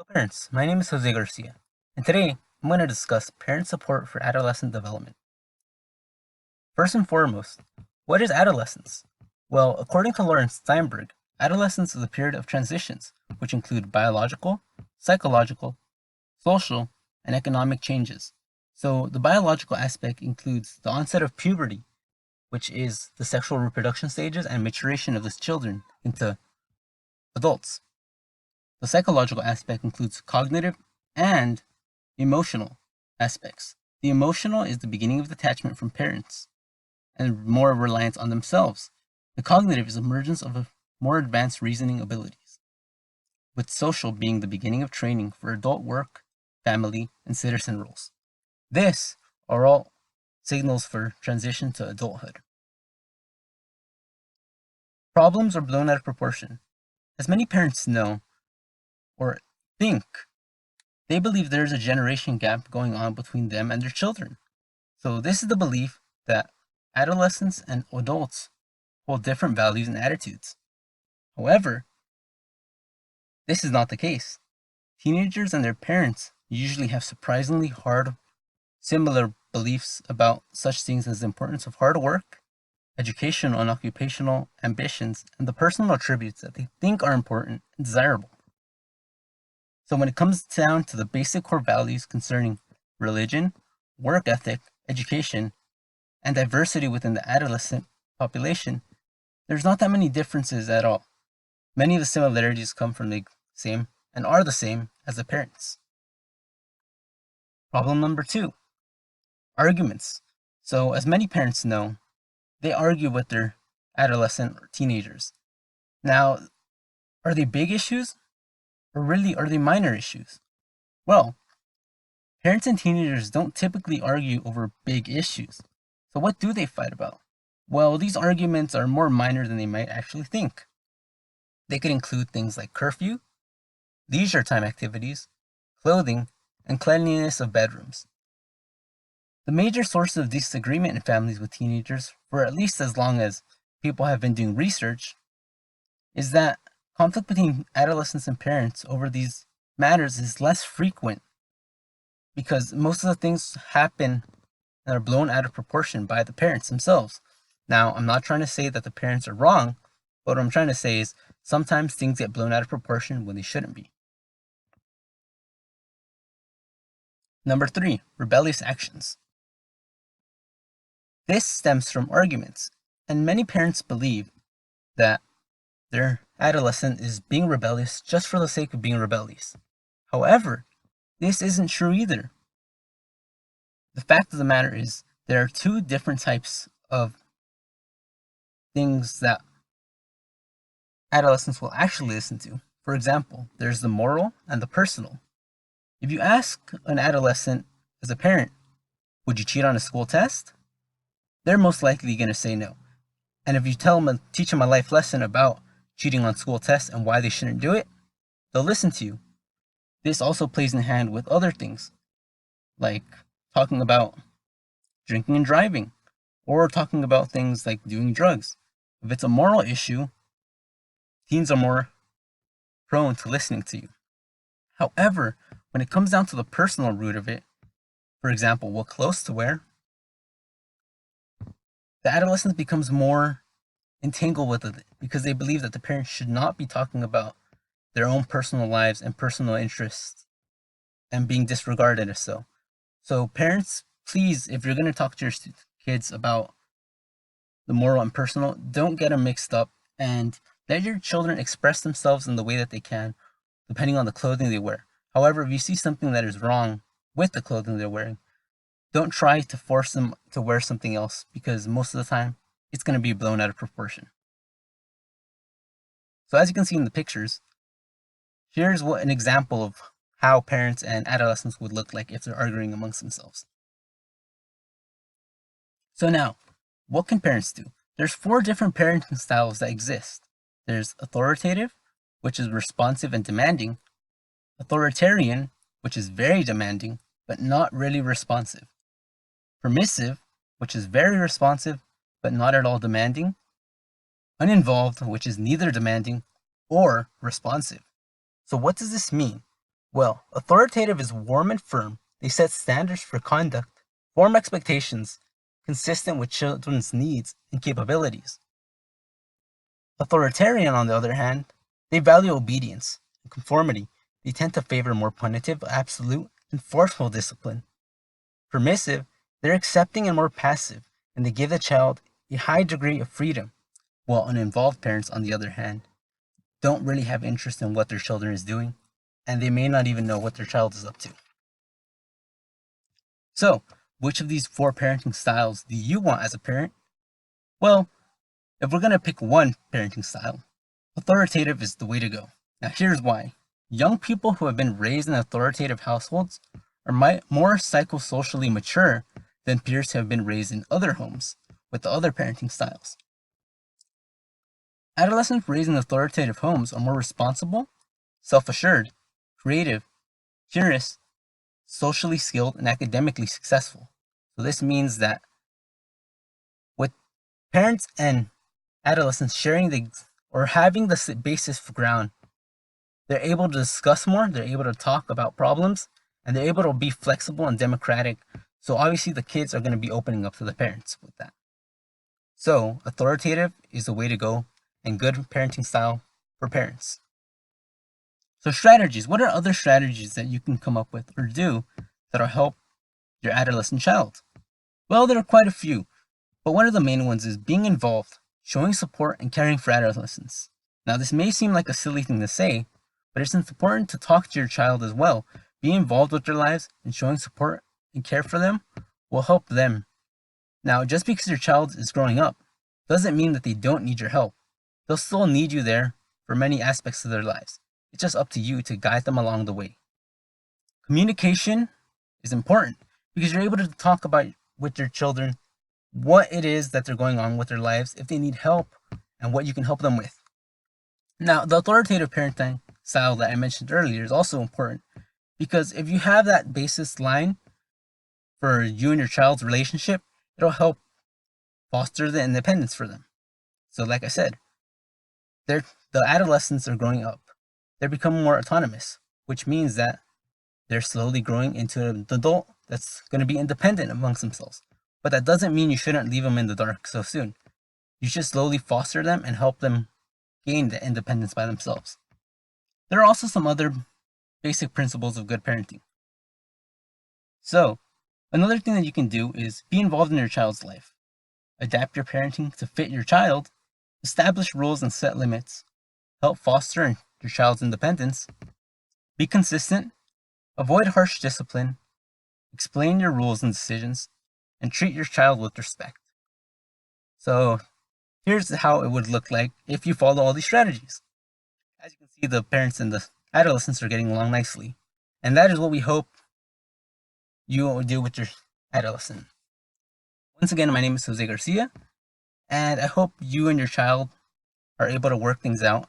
Hello parents, my name is Jose Garcia, and today I'm going to discuss parent support for adolescent development. First and foremost, what is adolescence? Well, according to Lawrence Steinberg, adolescence is a period of transitions, which include biological, psychological, social, and economic changes. So the biological aspect includes the onset of puberty, which is the sexual reproduction stages and maturation of the children into adults. The psychological aspect includes cognitive and emotional aspects. The emotional is the beginning of detachment from parents and more reliance on themselves. The cognitive is emergence of more advanced reasoning abilities, with social being the beginning of training for adult work, family, and citizen roles. This are all signals for transition to adulthood. Problems are blown out of proportion. As many parents know or think, they believe there is a generation gap going on between them and their children. So this is the belief that adolescents and adults hold different values and attitudes. However, this is not the case. Teenagers and their parents usually have surprisingly similar beliefs about such things as the importance of hard work, educational and occupational ambitions, and the personal attributes that they think are important and desirable. So when it comes down to the basic core values concerning religion, work ethic, education, and diversity within the adolescent population, there's not that many differences at all. Many of the similarities come from the same and are the same as the parents. Problem number 2, arguments. So as many parents know, they argue with their adolescent or teenagers. Now, are they big issues? Or really are they minor issues? Well, parents and teenagers don't typically argue over big issues. So what do they fight about? Well, these arguments are more minor than they might actually think. They could include things like curfew, leisure time activities, clothing, and cleanliness of bedrooms. The major source of disagreement in families with teenagers, for at least as long as people have been doing research, is that conflict between adolescents and parents over these matters is less frequent because most of the things happen and are blown out of proportion by the parents themselves. Now, I'm not trying to say that the parents are wrong, but what I'm trying to say is sometimes things get blown out of proportion when they shouldn't be. Number 3, rebellious actions. This stems from arguments, and many parents believe that their adolescent is being rebellious just for the sake of being rebellious. However, this isn't true either. The fact of the matter is there are two different types of things that adolescents will actually listen to. For example, there's the moral and the personal. If you ask an adolescent as a parent, would you cheat on a school test? They're most likely going to say no. And if you teach them a life lesson about cheating on school tests and why they shouldn't do it, they'll listen to you. This also plays in hand with other things, like talking about drinking and driving, or talking about things like doing drugs. If it's a moral issue, teens are more prone to listening to you. However, when it comes down to the personal root of it, for example, what clothes to wear, the adolescent becomes more entangled with it because they believe that the parents should not be talking about their own personal lives and personal interests and being disregarded as so. So parents, please, if you're going to talk to your kids about the moral and personal, don't get them mixed up and let your children express themselves in the way that they can, depending on the clothing they wear. However, if you see something that is wrong with the clothing they're wearing, don't try to force them to wear something else because most of the time it's going to be blown out of proportion. So as you can see in the pictures, here's an example of how parents and adolescents would look like if they're arguing amongst themselves. So now, what can parents do? There's 4 different parenting styles that exist. There's authoritative, which is responsive and demanding, authoritarian, which is very demanding, but not really responsive, permissive, which is very responsive, but not at all demanding, uninvolved, which is neither demanding or responsive. So what does this mean? Well, authoritative is warm and firm. They set standards for conduct, form expectations consistent with children's needs and capabilities. Authoritarian, on the other hand, they value obedience and conformity. They tend to favor more punitive, absolute, and forceful discipline. Permissive, they're accepting and more passive, and they give the child a high degree of freedom, while uninvolved parents, on the other hand, don't really have interest in what their children is doing, and they may not even know what their child is up to. So, which of these four parenting styles do you want as a parent? Well, if we're going to pick one parenting style, authoritative is the way to go. Now, here's why. Young people who have been raised in authoritative households are more psychosocially mature than peers who have been raised in other homes with the other parenting styles. Adolescents raised in authoritative homes are more responsible, self-assured, creative, curious, socially skilled, and academically successful. So this means that with parents and adolescents sharing or having the basis for ground, they're able to discuss more, they're able to talk about problems, and they're able to be flexible and democratic. So obviously the kids are going to be opening up to the parents with that. So authoritative is the way to go and good parenting style for parents. So strategies, what are other strategies that you can come up with or do that'll help your adolescent child? Well, there are quite a few, but one of the main ones is being involved, showing support, and caring for adolescents. Now, this may seem like a silly thing to say, but it's important to talk to your child as well. Be involved with their lives, and showing support and care for them will help them. Now, just because your child is growing up doesn't mean that they don't need your help. They'll still need you there for many aspects of their lives. It's just up to you to guide them along the way. Communication is important because you're able to talk about with your children what it is that they're going on with their lives, if they need help, and what you can help them with. Now, the authoritative parenting style that I mentioned earlier is also important because if you have that basis line for you and your child's relationship, it'll help foster the independence for them. So like I said, the adolescents are growing up. They're becoming more autonomous, which means that they're slowly growing into an adult that's going to be independent amongst themselves. But that doesn't mean you shouldn't leave them in the dark so soon. You should slowly foster them and help them gain the independence by themselves. There are also some other basic principles of good parenting. So, another thing that you can do is be involved in your child's life. Adapt your parenting to fit your child, establish rules and set limits, help foster your child's independence, be consistent, avoid harsh discipline, explain your rules and decisions, and treat your child with respect. So here's how it would look like if you follow all these strategies. As you can see, the parents and the adolescents are getting along nicely. And that is what we hope you will do with your adolescent. Once again, my name is Jose Garcia, and I hope you and your child are able to work things out